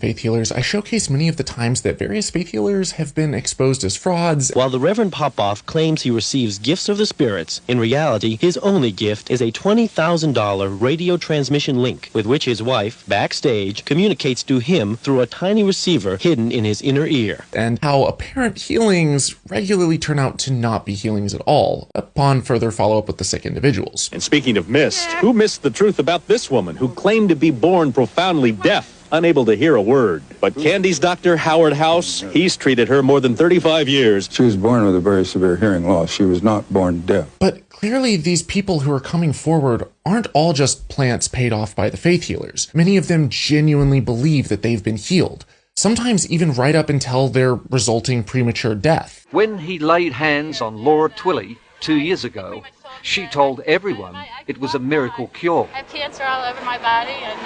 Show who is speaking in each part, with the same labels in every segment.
Speaker 1: Faith Healers, I showcase many of the times that various faith healers have been exposed as frauds.
Speaker 2: While the Reverend Popoff claims he receives gifts of the spirits, in reality, his only gift is a $20,000 radio transmission link with which his wife, backstage, communicates to him through a tiny receiver hidden in his inner ear.
Speaker 1: And how apparent healings regularly turn out to not be healings at all, upon further follow-up with the sick individuals.
Speaker 3: And speaking of missed, who missed the truth about this woman who claimed to be born profoundly deaf? Unable to hear a word. But Candy's doctor, Howard House, he's treated her more than 35 years.
Speaker 4: She was born with a very severe hearing loss. She was not born deaf.
Speaker 1: But clearly these people who are coming forward aren't all just plants paid off by the faith healers. Many of them genuinely believe that they've been healed, sometimes even right up until their resulting premature death.
Speaker 5: When he laid hands on Laura Twilley 2 years ago, she told everyone it was a miracle cure.
Speaker 6: I have cancer all over my body, and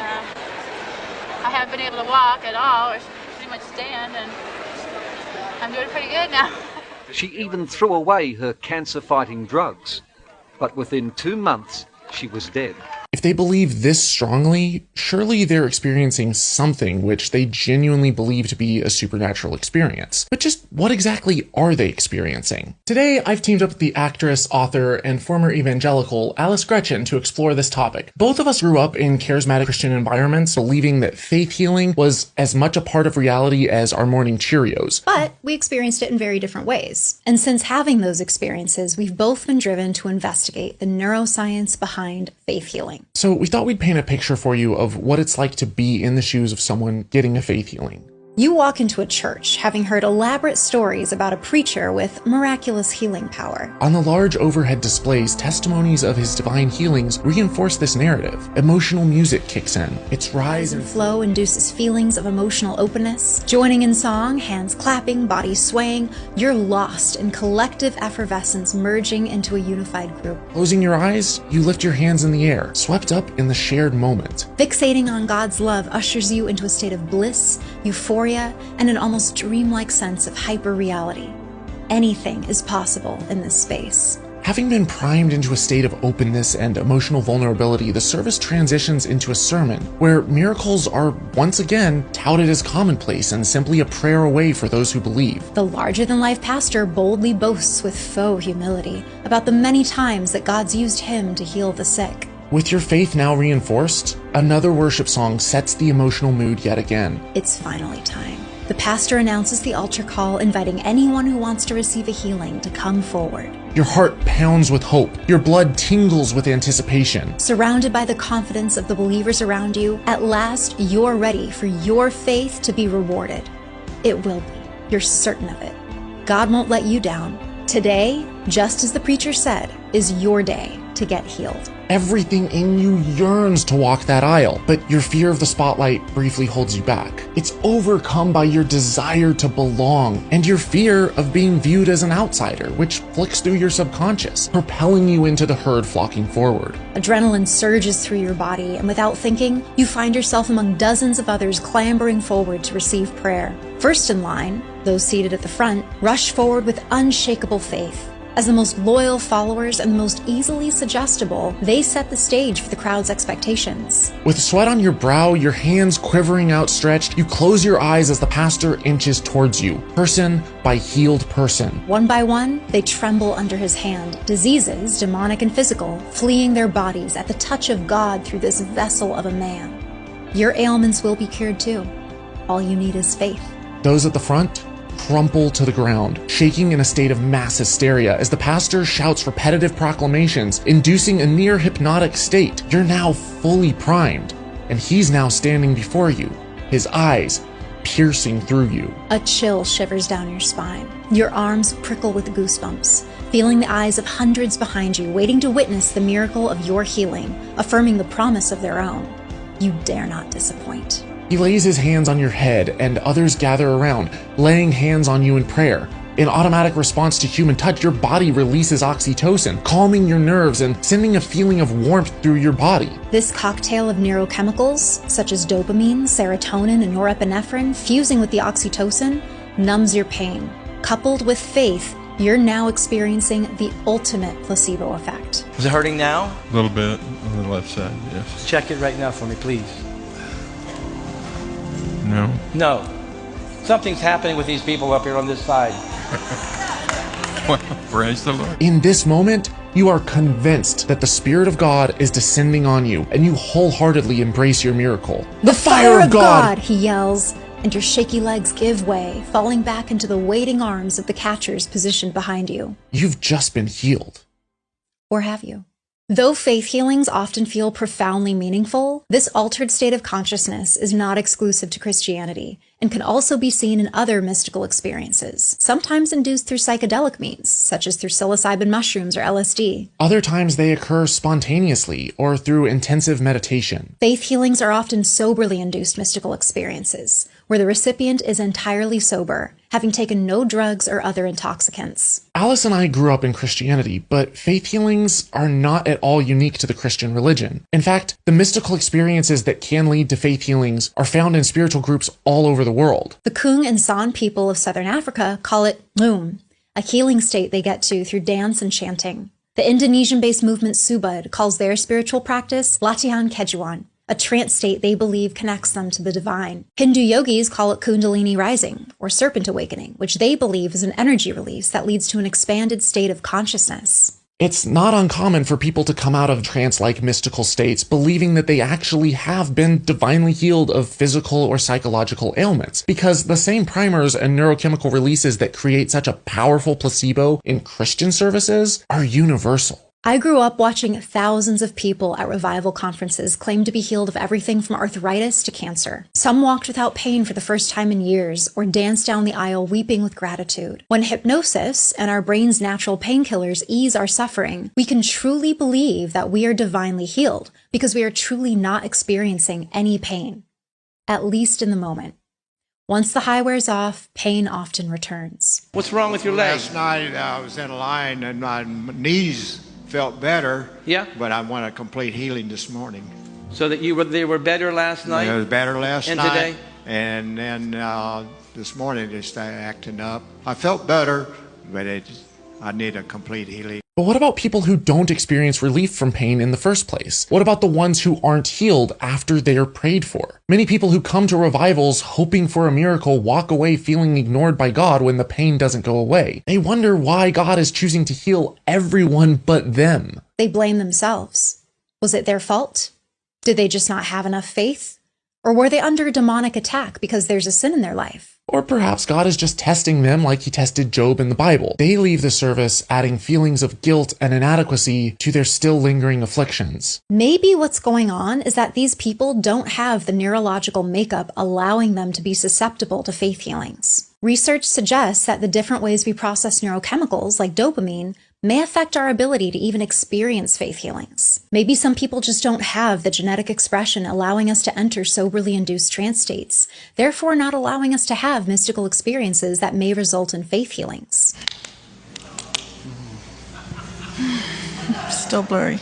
Speaker 6: I haven't been able to walk at all, or pretty much stand, and I'm doing pretty good now.
Speaker 5: She even threw away her cancer-fighting drugs, but within 2 months, she was dead.
Speaker 1: If they believe this strongly, surely they're experiencing something which they genuinely believe to be a supernatural experience. But just what exactly are they experiencing? Today, I've teamed up with the actress, author, and former evangelical Alice Gretchen to explore this topic. Both of us grew up in charismatic Christian environments, believing that faith healing was as much a part of reality as our morning Cheerios.
Speaker 7: But we experienced it in very different ways. And since having those experiences, we've both been driven to investigate the neuroscience behind faith healing.
Speaker 1: So we thought we'd paint a picture for you of what it's like to be in the shoes of someone getting a faith healing.
Speaker 7: You walk into a church having heard elaborate stories about a preacher with miraculous healing power.
Speaker 1: On the large overhead displays, testimonies of his divine healings reinforce this narrative. Emotional music kicks in. Its rise and
Speaker 7: flow induces feelings of emotional openness. Joining in song, hands clapping, bodies swaying, you're lost in collective effervescence merging into a unified group.
Speaker 1: Closing your eyes, you lift your hands in the air, swept up in the shared moment.
Speaker 7: Fixating on God's love ushers you into a state of bliss, euphoria, and an almost dreamlike sense of hyper-reality. Anything is possible in this space.
Speaker 1: Having been primed into a state of openness and emotional vulnerability, the service transitions into a sermon where miracles are once again touted as commonplace and simply a prayer away for those who believe.
Speaker 7: The larger-than-life pastor boldly boasts with faux humility about the many times that God's used him to heal the sick.
Speaker 1: With your faith now reinforced, another worship song sets the emotional mood yet again.
Speaker 7: It's finally time. The pastor announces the altar call, inviting anyone who wants to receive a healing to come forward.
Speaker 1: Your heart pounds with hope. Your blood tingles with anticipation.
Speaker 7: Surrounded by the confidence of the believers around you, at last you're ready for your faith to be rewarded. It will be. You're certain of it. God won't let you down. Today, just as the preacher said, is your day to get healed.
Speaker 1: Everything in you yearns to walk that aisle, but your fear of the spotlight briefly holds you back. It's overcome by your desire to belong and your fear of being viewed as an outsider, which flicks through your subconscious, propelling you into the herd flocking forward.
Speaker 7: Adrenaline surges through your body, and without thinking, you find yourself among dozens of others clambering forward to receive prayer. First in line, those seated at the front, rush forward with unshakable faith. As the most loyal followers and the most easily suggestible, they set the stage for the crowd's expectations.
Speaker 1: With sweat on your brow, your hands quivering outstretched, you close your eyes as the pastor inches towards you, person by healed person.
Speaker 7: One by one, they tremble under his hand, diseases, demonic and physical, fleeing their bodies at the touch of God through this vessel of a man. Your ailments will be cured too. All you need is faith.
Speaker 1: Those at the front crumple to the ground, shaking in a state of mass hysteria as the pastor shouts repetitive proclamations, inducing a near hypnotic state. You're now fully primed, and he's now standing before you, his eyes piercing through you.
Speaker 7: A chill shivers down your spine. Your arms prickle with goosebumps, feeling the eyes of hundreds behind you, waiting to witness the miracle of your healing, affirming the promise of their own. You dare not disappoint.
Speaker 1: He lays his hands on your head, and others gather around, laying hands on you in prayer. In automatic response to human touch, your body releases oxytocin, calming your nerves and sending a feeling of warmth through your body.
Speaker 7: This cocktail of neurochemicals, such as dopamine, serotonin, and norepinephrine, fusing with the oxytocin, numbs your pain. Coupled with faith, you're now experiencing the ultimate placebo effect.
Speaker 8: Is it hurting now?
Speaker 9: A little bit on the left side, yes.
Speaker 8: Check it right now for me, please. No.
Speaker 9: No. Something's happening with these people up here on this side.
Speaker 8: Well, praise the Lord.
Speaker 1: In this moment, you are convinced that the Spirit of God is descending on you, and you wholeheartedly embrace your miracle.
Speaker 7: The fire of God, he yells, and your shaky legs give way, falling back into the waiting arms of the catchers positioned behind you.
Speaker 1: You've just been healed.
Speaker 7: Or have you? Though faith healings often feel profoundly meaningful, this altered state of consciousness is not exclusive to Christianity and can also be seen in other mystical experiences, sometimes induced through psychedelic means, such as through psilocybin mushrooms or LSD.
Speaker 1: Other times they occur spontaneously or through intensive meditation.
Speaker 7: Faith healings are often soberly induced mystical experiences, where the recipient is entirely sober, having taken no drugs or other intoxicants.
Speaker 1: Alice and I grew up in Christianity, but faith healings are not at all unique to the Christian religion. In fact, the mystical experiences that can lead to faith healings are found in spiritual groups all over the world.
Speaker 7: The Kung and San people of southern Africa call it Loom, a healing state they get to through dance and chanting. The Indonesian-based movement Subud calls their spiritual practice Latihan Kejuan, a trance state they believe connects them to the divine. Hindu yogis call it Kundalini rising, or serpent awakening, which they believe is an energy release that leads to an expanded state of consciousness.
Speaker 1: It's not uncommon for people to come out of trance-like mystical states believing that they actually have been divinely healed of physical or psychological ailments, because the same primers and neurochemical releases that create such a powerful placebo in Christian services are universal.
Speaker 7: I grew up watching thousands of people at revival conferences claim to be healed of everything from arthritis to cancer. Some walked without pain for the first time in years, or danced down the aisle weeping with gratitude. When hypnosis and our brain's natural painkillers ease our suffering, we can truly believe that we are divinely healed because we are truly not experiencing any pain, at least in the moment. Once the high wears off, pain often returns.
Speaker 9: What's wrong with your leg?
Speaker 10: Last night I was in a line and my knees felt better.
Speaker 9: Yeah.
Speaker 10: But I want a complete healing this morning.
Speaker 9: So that they were better last night?
Speaker 10: It was better last
Speaker 9: and
Speaker 10: night.
Speaker 9: Today?
Speaker 10: And then this morning they started acting up. I felt better, but I need a complete healing.
Speaker 1: But what about people who don't experience relief from pain in the first place? What about the ones who aren't healed after they are prayed for? Many people who come to revivals hoping for a miracle walk away feeling ignored by God when the pain doesn't go away. They wonder why God is choosing to heal everyone but them.
Speaker 7: They blame themselves. Was it their fault? Did they just not have enough faith? Or were they under demonic attack because there's a sin in their life?
Speaker 1: Or perhaps God is just testing them like he tested Job in the Bible. They leave the service adding feelings of guilt and inadequacy to their still lingering afflictions.
Speaker 7: Maybe what's going on is that these people don't have the neurological makeup allowing them to be susceptible to faith healings. Research suggests that the different ways we process neurochemicals, like dopamine, may affect our ability to even experience faith healings. Maybe some people just don't have the genetic expression allowing us to enter soberly induced trance states, therefore not allowing us to have mystical experiences that may result in faith healings.
Speaker 11: Still blurry.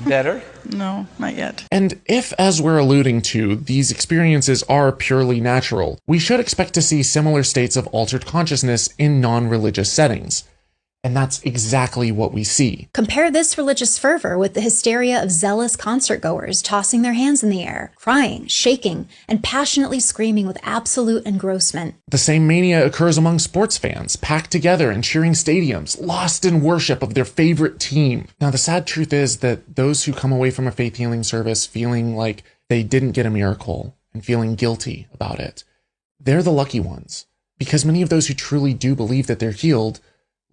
Speaker 9: Better?
Speaker 11: No, not yet.
Speaker 1: And if, as we're alluding to, these experiences are purely natural, we should expect to see similar states of altered consciousness in non-religious settings. And that's exactly what we see.
Speaker 7: Compare this religious fervor with the hysteria of zealous concert-goers tossing their hands in the air, crying, shaking, and passionately screaming with absolute engrossment.
Speaker 1: The same mania occurs among sports fans, packed together in cheering stadiums, lost in worship of their favorite team. Now, the sad truth is that those who come away from a faith healing service feeling like they didn't get a miracle and feeling guilty about it, they're the lucky ones. Because many of those who truly do believe that they're healed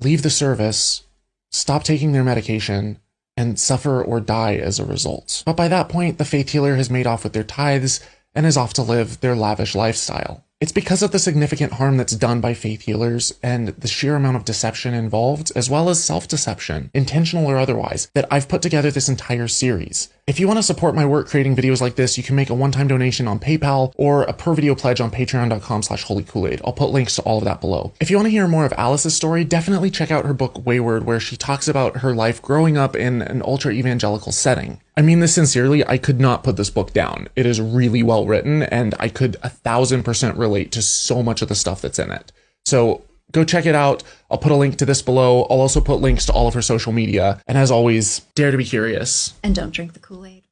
Speaker 1: leave the service, stop taking their medication, and suffer or die as a result. But by that point, the faith healer has made off with their tithes and is off to live their lavish lifestyle. It's because of the significant harm that's done by faith healers and the sheer amount of deception involved, as well as self-deception, intentional or otherwise, that I've put together this entire series. If you want to support my work creating videos like this, you can make a one-time donation on PayPal or a per-video pledge on patreon.com/holykoolaid. I'll put links to all of that below. If you want to hear more of Alice's story, definitely check out her book Wayward, where she talks about her life growing up in an ultra-evangelical setting. I mean this sincerely, I could not put this book down. It is really well written, and I could 1000% relate to so much of the stuff that's in it. So go check it out. I'll put a link to this below. I'll also put links to all of her social media. And as always, dare to be curious.
Speaker 7: And don't drink the Kool-Aid.